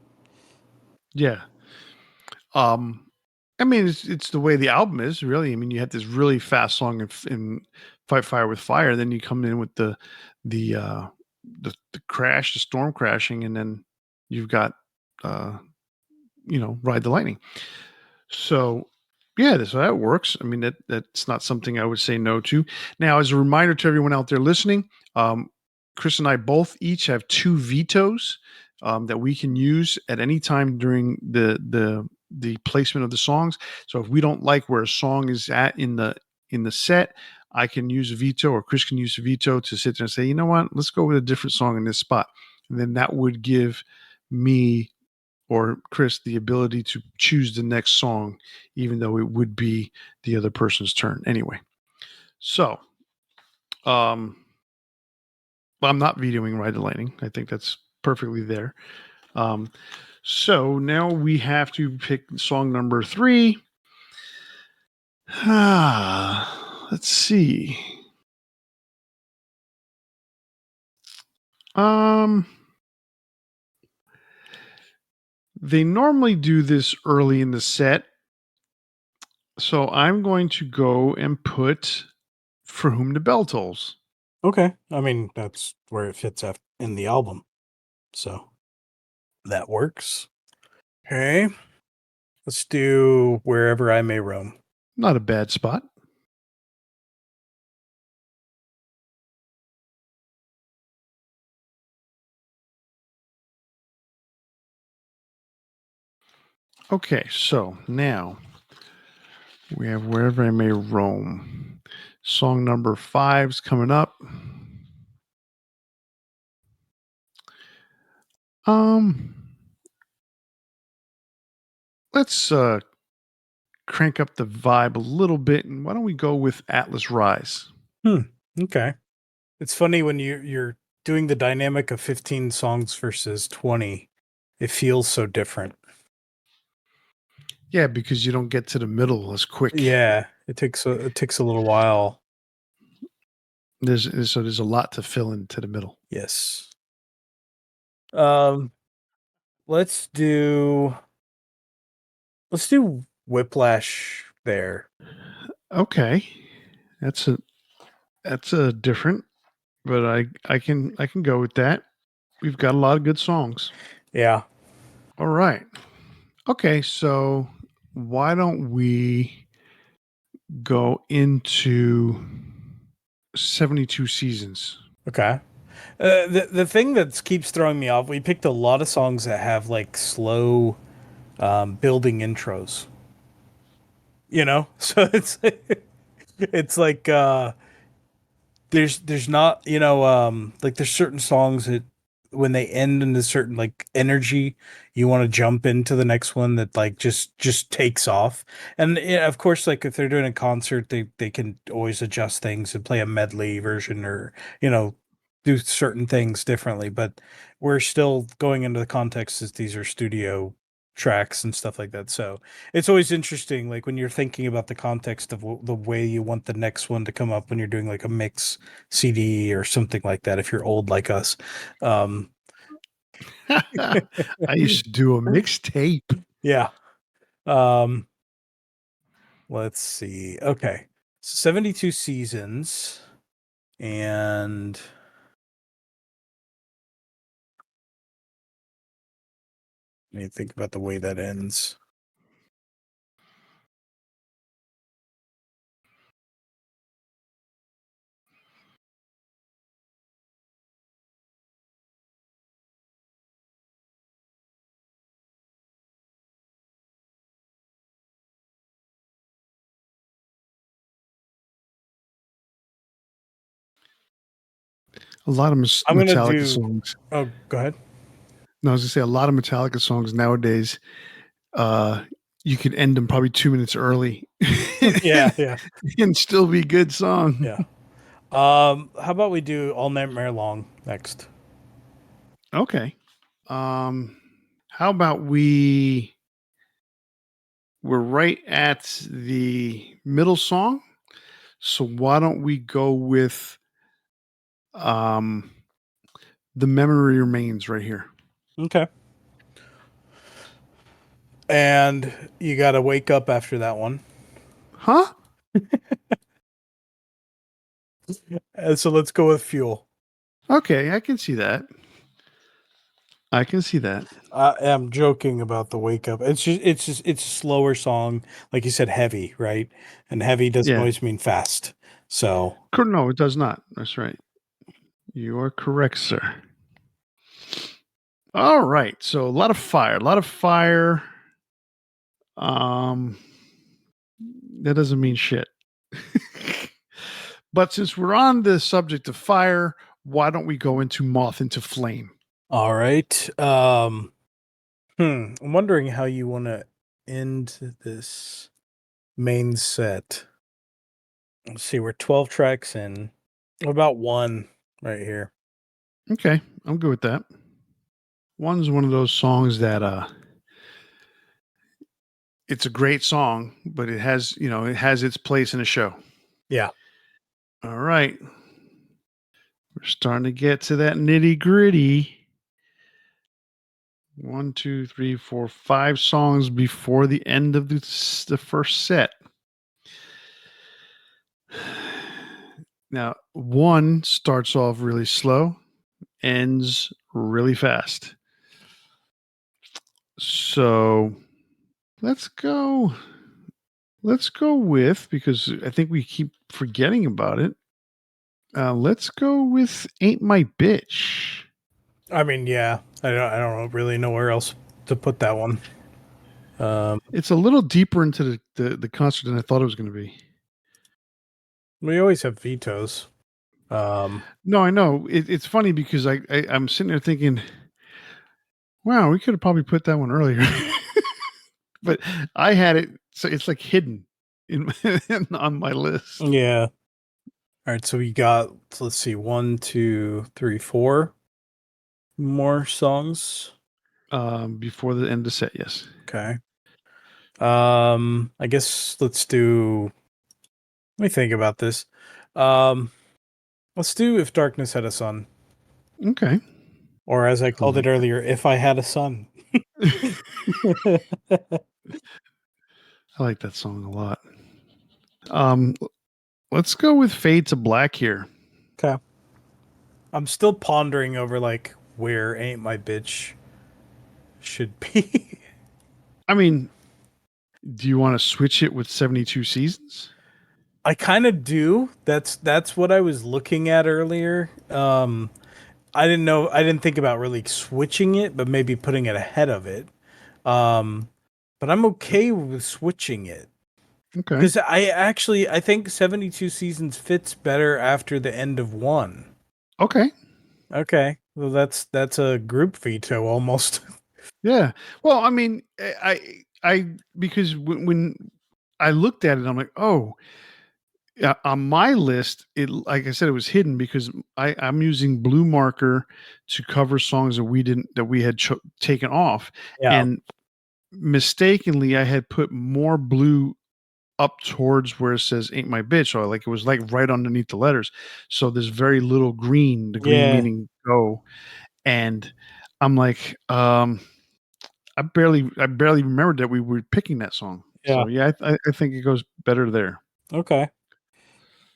Yeah. Um, I mean, it's the way the album is, really. I mean, you had this really fast song in Fight Fire with Fire, then you come in with the uh the crash, the storm crashing, and then you've got uh, Ride the Lightning. So yeah, so that works. I mean, that's not something I would say no to. Now, as a reminder to everyone out there listening, Chris and I both each have two vetoes that we can use at any time during the placement of the songs. So if we don't like where a song is at in the set, I can use a veto, or Chris can use a veto to sit there and say, you know what, let's go with a different song in this spot, and then that would give me or Chris the ability to choose the next song, even though it would be the other person's turn anyway. So, um, I'm not vetoing Ride the Lightning. I think that's perfectly there. Um, so now we have to pick song number 3. Let's see. Um, they normally do this early in the set, so I'm going to go and put For Whom the Bell Tolls. Okay. I mean, that's where it fits in the album. So that works. Okay. Let's do Wherever I May Roam. Not a bad spot. Okay, so now we have Wherever I May Roam. Song number 5's coming up. Let's crank up the vibe a little bit, and why don't we go with Atlas Rise? Okay. It's funny when you're doing the dynamic of 15 songs versus 20. It feels so different. Yeah, because you don't get to the middle as quick. Yeah, it takes a little while. There's a lot to fill into the middle. Yes. Um, let's do Whiplash there. Okay, that's a different, but I can go with that. We've got a lot of good songs. Yeah. All right. Okay, so why don't we go into 72 Seasons? Okay. The thing that keeps throwing me off, we picked a lot of songs that have like slow building intros. So it's like there's not like there's certain songs that when they end in a certain like energy, you want to jump into the next one that like just takes off. And yeah, of course, like if they're doing a concert, they can always adjust things and play a medley version or you know do certain things differently. But we're still going into the context as these are studio tracks and stuff like that. So it's always interesting, like when you're thinking about the context of the way you want the next one to come up when you're doing like a mix CD or something like that. If you're old like us, um, I used to do a mixtape. yeah. Um, let's see. Okay, 72 seasons, and let me think about the way that ends. A lot of I'm gonna Metallica do. songs. Oh, go ahead. No, I was gonna say a lot of Metallica songs nowadays. Uh, you could end them probably 2 minutes early, Yeah, yeah, and still be good song. yeah. How about we do All Nightmare Long next? Okay. Um, how about we're right at the middle song, so why don't we go with um The Memory Remains right here. Okay. And you got to wake up after that one. Huh? So let's go with Fuel. Okay, I can see that. I can see that. I am joking about the wake up. It's a slower song, like you said, heavy, right? And heavy doesn't Yeah. always mean fast. So No, it does not. That's right. You are correct, sir. All right. So a lot of fire. A lot of fire. Um that doesn't mean shit. But since we're on the subject of fire, why don't we go into Moth into Flame? all right. I'm wondering how you want to end this main set. Let's see, we're 12 tracks in. What about one right here? Okay, I'm good with that. One's one of those songs that it's a great song, but it has its place in a show. Yeah. All right. We're starting to get to that nitty-gritty. 1, 2, 3, 4, 5 songs before the end of the first set. Now, one starts off really slow, ends really fast. So let's go. Let's go with, because I think we keep forgetting about it. Let's go with "Ain't My Bitch." I mean, yeah, I don't really know where else to put that one. Um, It's a little deeper into the concert than I thought it was going to be. we always have vetoes. Um, No, I know. It's funny because I'm sitting there thinking, wow, we could have probably put that one earlier. But I had it, so it's like hidden in on my list yeah. All right, so we got, let's see, one, two, three, four more songs. before the end of the set. Yes. Okay. I guess let's do. Let me think about this. Um, let's do "If Darkness Had a Sun," Okay. or as I I called it like earlier, "If I Had a Son." that. I like that song a lot. Um, let's go with "Fade to Black" here. Okay. I'm still pondering over like where "Ain't My Bitch" should be. I mean, do you want to switch it with 72 Seasons? I kind of do. That's what I was looking at earlier. I didn't know. I didn't think about really switching it, but maybe putting it ahead of it. Um, but I'm okay with switching it Okay. because I think 72 seasons fits better after the end of one. Okay. Okay, well that's a group veto almost. Yeah. Well, I mean, I because when I looked at it, I'm like, oh, yeah, on my list, it like I said, it was hidden because I'm using Blue Marker to cover songs that we had taken off, Yeah, and mistakenly I had put more blue up towards where it says "Ain't My Bitch," or like it was like right underneath the letters. So there's very little green. The green yeah, meaning go, and I'm like, I barely remembered that we were picking that song. yeah. So yeah, I think it goes better there. Okay.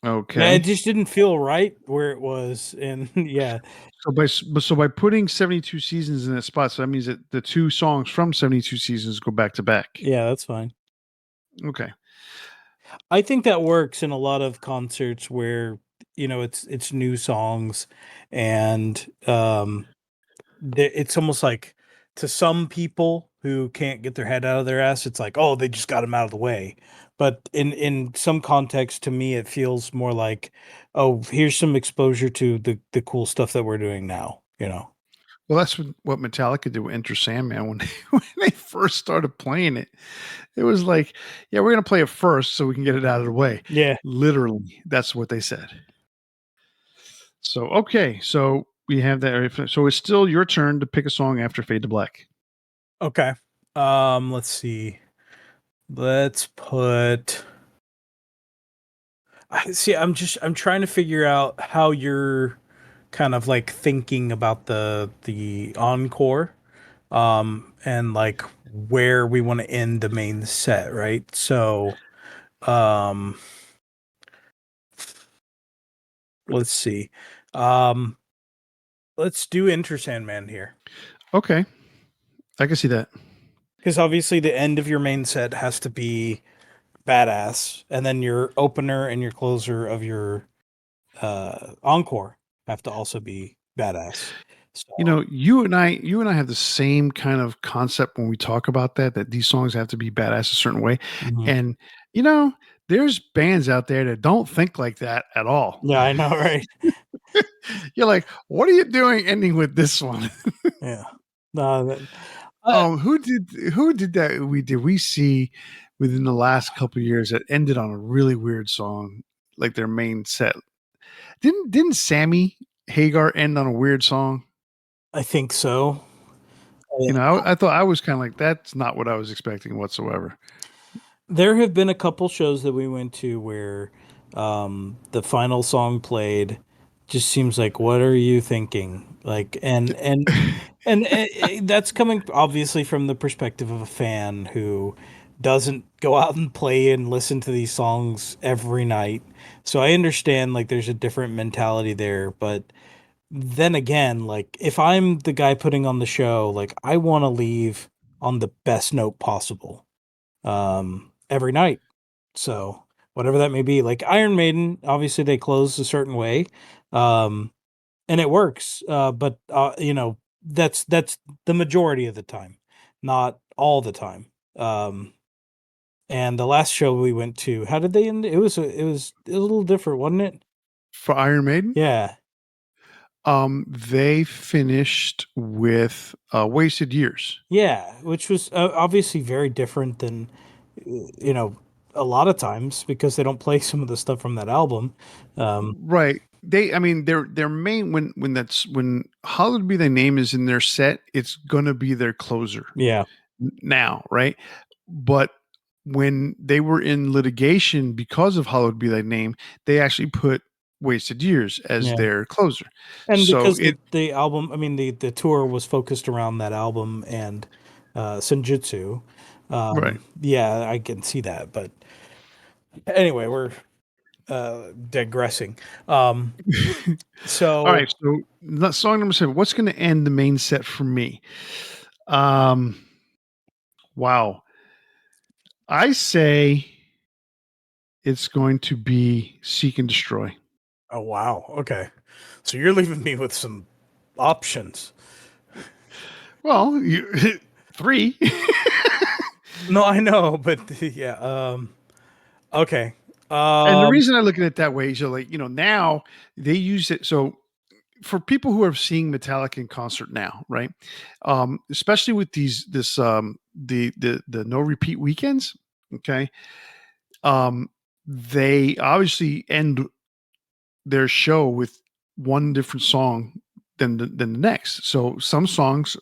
Yeah, it Okay. just didn't feel right where it was, and yeah, So by putting 72 seasons in that spot, so that means that the two songs from 72 seasons go back to back. yeah, that's fine. Okay. I think that works in a lot of concerts where it's new songs, and it's almost like to some people who can't get their head out of their ass, it's like, oh, they just got them out of the way. But in some context, to me, it feels more like, oh, here's some exposure to the cool stuff that we're doing now. Well, that's what Metallica did with Enter Sandman when when they first started playing it. It was like, yeah, we're gonna play it first so we can get it out of the way. Yeah. Literally, that's what they said. So okay, so we have that. So it's still your turn to pick a song after Fade to Black. Okay. Let's see. Let's put. I see. I'm trying to figure out how you're kind of like thinking about the encore, and like where we want to end the main set, right? So, um, let's see. Um, let's do Enter Sandman here Okay, I can see that. because obviously the end of your main set has to be badass, and then your opener and your closer of your encore have to also be badass. So, You know, you and I have the same kind of concept when we talk about that these songs have to be badass a certain way. mhm. And you know, there's bands out there that don't think like that at all. Yeah, I know, right? You're like, what are you doing ending with this one? Yeah. No, uh, Who did that we see within the last couple of years that ended on a really weird song, like their main set? Didn't Sammy Hagar end on a weird song? I think so. You Yeah. know, I thought I was kind of like, that's not what I was expecting whatsoever. There have been a couple shows that we went to where the final song played just seems like, what are you thinking? Like, and that's coming obviously from the perspective of a fan who doesn't go out and play and listen to these songs every night. So I understand like there's a different mentality there, but then again, like if I'm the guy putting on the show, like I want to leave on the best note possible every night. So whatever that may be, like Iron Maiden, obviously they close a certain way, um, and it works. But that's the majority of the time, not all the time. And the last show we went to, how did they end? It was a little different, wasn't it? For Iron Maiden, Yeah, they finished with Wasted Years. yeah, which was obviously very different than you know a lot of times because they don't play some of the stuff from that album. Um, Right. I mean, their main when Hallowed Be Thy Name is in their set, it's gonna be their closer yeah, now, right? But when they were in litigation because of Hallowed Be Thy Name, they actually put Wasted Years as yeah. their closer. And So because the album, I mean, the tour was focused around that album and Senjutsu. right. Yeah, I can see that. But anyway, we're digressing. Um, All so, right. So song number 7. What's going to end the main set for me? Um. Wow. I say it's going to be Seek and Destroy. oh wow, okay. So you're leaving me with some options. Well, you, 3. No, I know, but yeah. Okay. And the Um, reason I look at it that way is, like, now they use it. So for people who are seeing Metallica in concert now, right? Especially with the no repeat weekends, okay? Um, they obviously end their show with one different song than the next. So some shows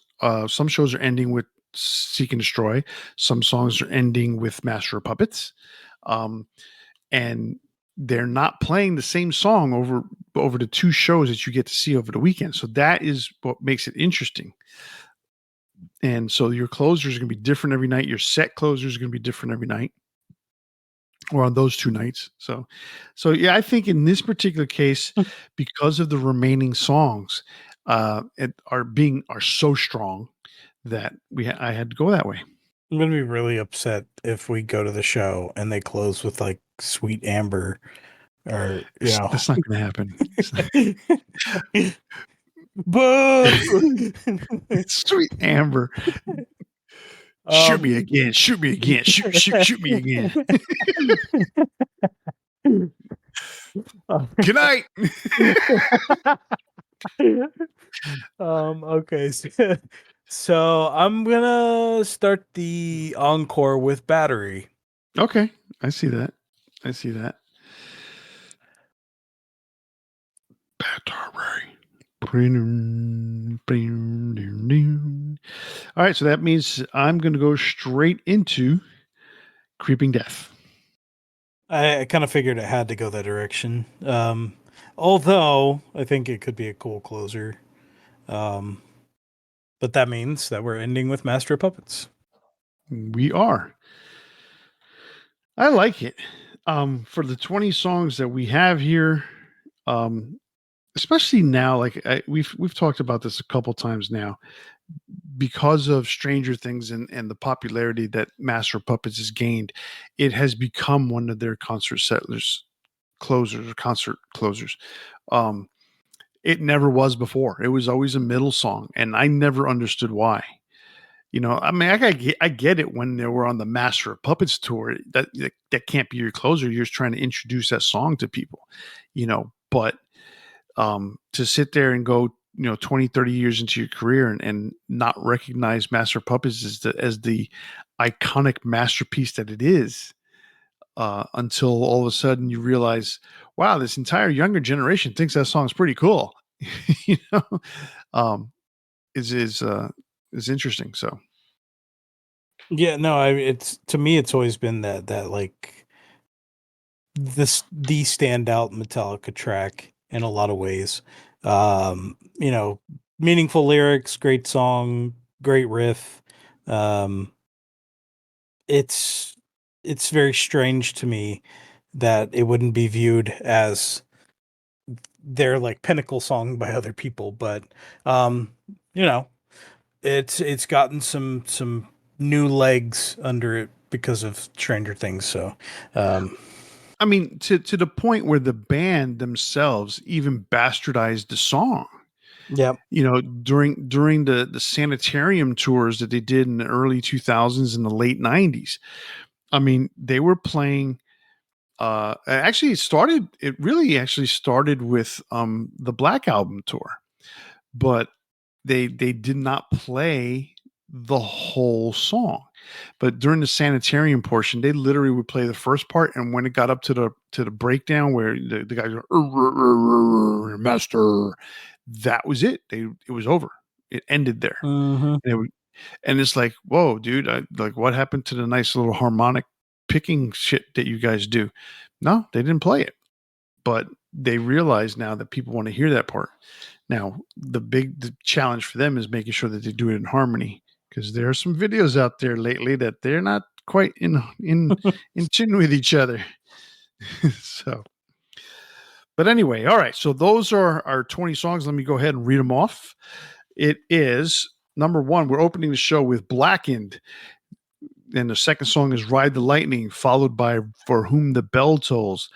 are ending with Seek and Destroy. Some songs are ending with Master of Puppets. Um, and they're not playing the same song over the two shows that you get to see over the weekend. So that is what makes it interesting. And so your closers are going to be different every night. Your set closers are going to be different every night, or on those two nights. So yeah, I think in this particular case, because of the remaining songs, are so strong that I had to go that way. I'm gonna be really upset if we go to the show and they close with like Sweet Amber or That's not going to happen. Boo! Sweet Amber, shoot um me again, shoot me again, shoot me again. Good night. okay. So I'm gonna start the encore with Battery. Okay, I see that. I see that. Battery. All right, so that means I'm going to go straight into Creeping Death. I kind of figured it had to go that direction. Although I think it could be a cool closer. Um, but that means that we're ending with Master of Puppets. We are. I like it. For the 20 songs that we have here, um, especially now, like we've talked about this a couple times now, because of Stranger Things and the popularity that Master of Puppets has gained, it has become one of their concert settlers closers or concert closers. Um, it never was before. It was always a middle song, and I never understood why. I mean, I get it when they were on the Master of Puppets tour. That can't be your closer. You're just trying to introduce that song to people, But to sit there and go, 20, 30 years into your career and not recognize Master of Puppets as the iconic masterpiece that it is, until all of a sudden you realize, wow, this entire younger generation thinks that song's pretty cool. you know, um, is interesting. So Yeah, no, it's to me it's always been that like the standout Metallica track in a lot of ways. Meaningful lyrics, great song, great riff. Um it's it's very strange to me that it wouldn't be viewed as their like pinnacle song by other people, but um, you know, it's gotten some new legs under it because of Stranger Things. So, um, I mean, to the point where the band themselves even bastardized the song. yeah. You know, during the sanitarium tours that they did in the early 2000s and the late 90s. I mean, they were playing actually it really actually started with the Black Album tour, but they did not play the whole song. But during the sanitarium portion, they literally would play the first part, and when it got up to the breakdown where the guys go master, that was it. It was over. It ended there, Hmm. and and it's like, whoa, dude! Like, what happened to the nice little harmonic picking shit that you guys do? No, they didn't play it, but they realize now that people want to hear that part. Now, the challenge for them is making sure that they do it in harmony because there are some videos out there lately that they're not quite in tune with each other. So, but anyway, all right. So those are our 20 songs. Let me go ahead and read them off. It is number one. We're opening the show with Blackened, and the second song is Ride the Lightning, followed by For Whom the Bell Tolls.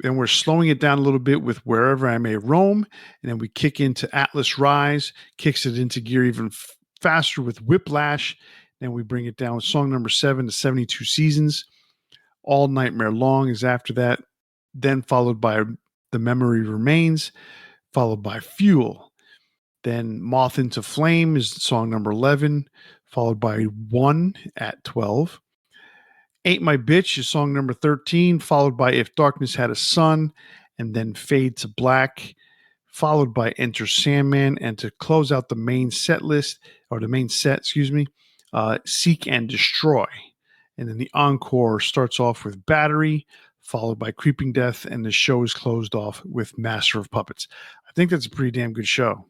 And we're slowing it down a little bit with Wherever I May Roam, and then we kick into Atlas Rise, kicks it into gear even faster with Whiplash. Then we bring it down with song number 7 to 72 Seasons. All Nightmare Long is after that, then followed by The Memory Remains, followed by Fuel. Then Moth into Flame is song number 11, followed by One at 12. Ain't My Bitch is song number 13, followed by If Darkness Had a Sun, and then Fade to Black, followed by Enter Sandman. And to close out the main set list, or the main set, excuse me, Seek and Destroy. And then the encore starts off with Battery, followed by Creeping Death, and the show is closed off with Master of Puppets. I think that's a pretty damn good show.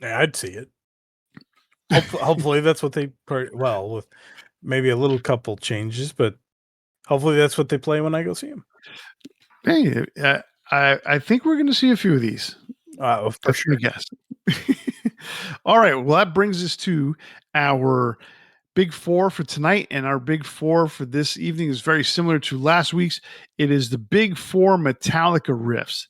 Yeah, I'd see it. Hopefully that's what they well, with maybe a little couple changes, but hopefully that's what they play when I go see them. Hey, I think we're going to see a few of these. For That's my sure. guess. All right. Well, that brings us to our big four for tonight. And our big four for this evening is very similar to last week's. It is the big four Metallica riffs.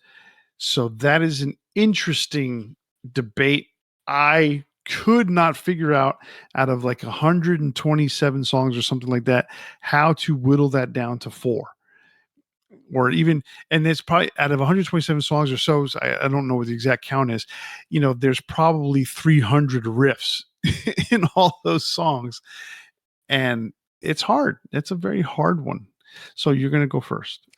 So that is an interesting debate. I could not figure out of like 127 songs or something like that, how to whittle that down to four or even, and it's probably out of 127 songs or so, I don't know what the exact count is, there's probably 300 riffs in all those songs, and it's hard. It's a very hard one. So you're going to go first.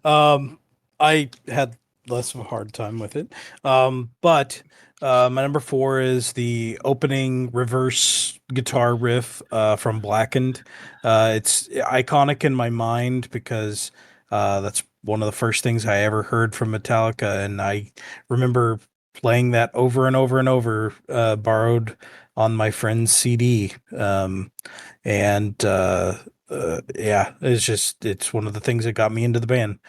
um, I had less of a hard time with it. But my number four is the opening reverse guitar riff from Blackened. It's iconic in my mind because that's one of the first things I ever heard from Metallica, and I remember playing that over and over and over, borrowed on my friend's CD. And yeah, it's one of the things that got me into the band.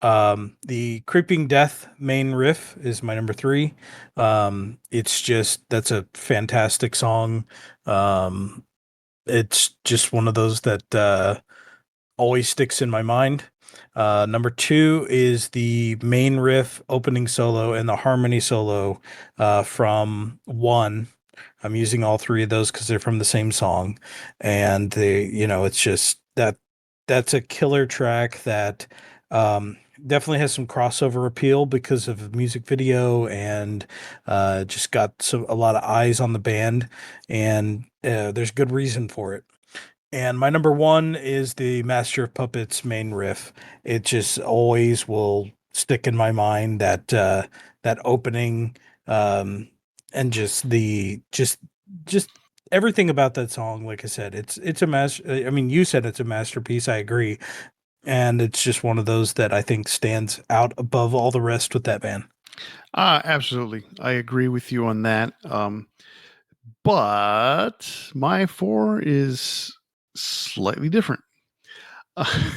The Creeping Death main riff is my number three. It's just that's a fantastic song. um it's just one of those that always sticks in my mind. Number two is the main riff opening solo and the harmony solo from One. I'm using all three of those because they're from the same song, and it's just that's a killer track that definitely has some crossover appeal because of music video and just got a lot of eyes on the band, and there's good reason for it. And my number one is the Master of Puppets main riff. It just always will stick in my mind that opening, um, and just everything about that song. Like I said, it's a master. I mean, you said it's a masterpiece. I agree, and it's just one of those that I think stands out above all the rest with that band. Absolutely. I agree with you on that. But my four is slightly different. Uh,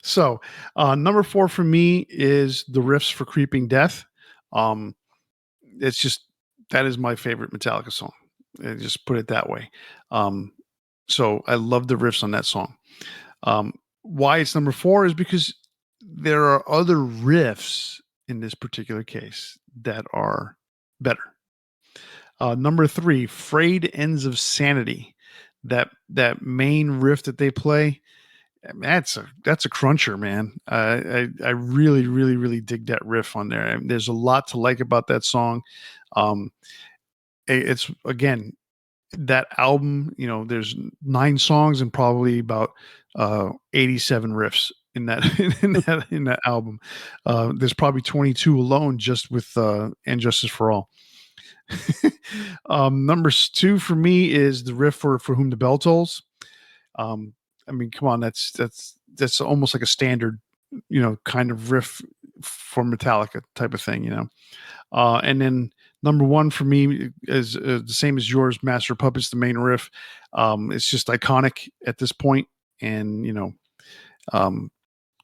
so, number 4 for me is the riffs for Creeping Death. Um, it's just that is my favorite Metallica song. Just put it that way. Um, so I love the riffs on that song. Why it's number 4 is because there are other riffs in this particular case that are better. Number 3, Frayed Ends of Sanity. That main riff that they play, that's a cruncher, man. I really, really, really dig that riff on there. And there's a lot to like about that song. Um, it's again that album. You know, there's 9 songs and probably about 87 riffs in that in that album. There's probably 22 alone just with "And Justice for All." Number 2 for me is the riff for "Whom the Bell Tolls." Um, I mean, come on, that's almost like a standard, kind of riff for Metallica type of thing, and then number 1 for me is the same as yours, Master of Puppets, the main riff. It's just iconic at this point, and um,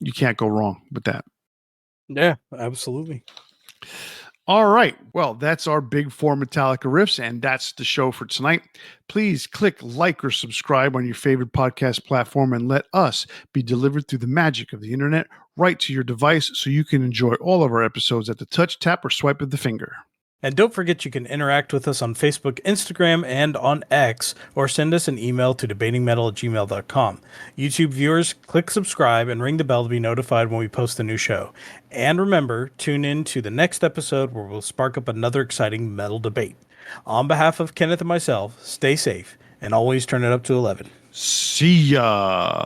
you can't go wrong with that. Yeah, absolutely. All right. Well, that's our big 4 Metallica riffs, and that's the show for tonight. Please click like or subscribe on your favorite podcast platform and let us be delivered through the magic of the internet right to your device so you can enjoy all of our episodes at the touch, tap, or swipe of the finger. And don't forget you can interact with us on Facebook, Instagram, and on X, or send us an email to debatingmetal@gmail.com. YouTube viewers, click subscribe and ring the bell to be notified when we post a new show. And remember, tune in to the next episode where we'll spark up another exciting metal debate. On behalf of Kenneth and myself, stay safe and always turn it up to 11. See ya.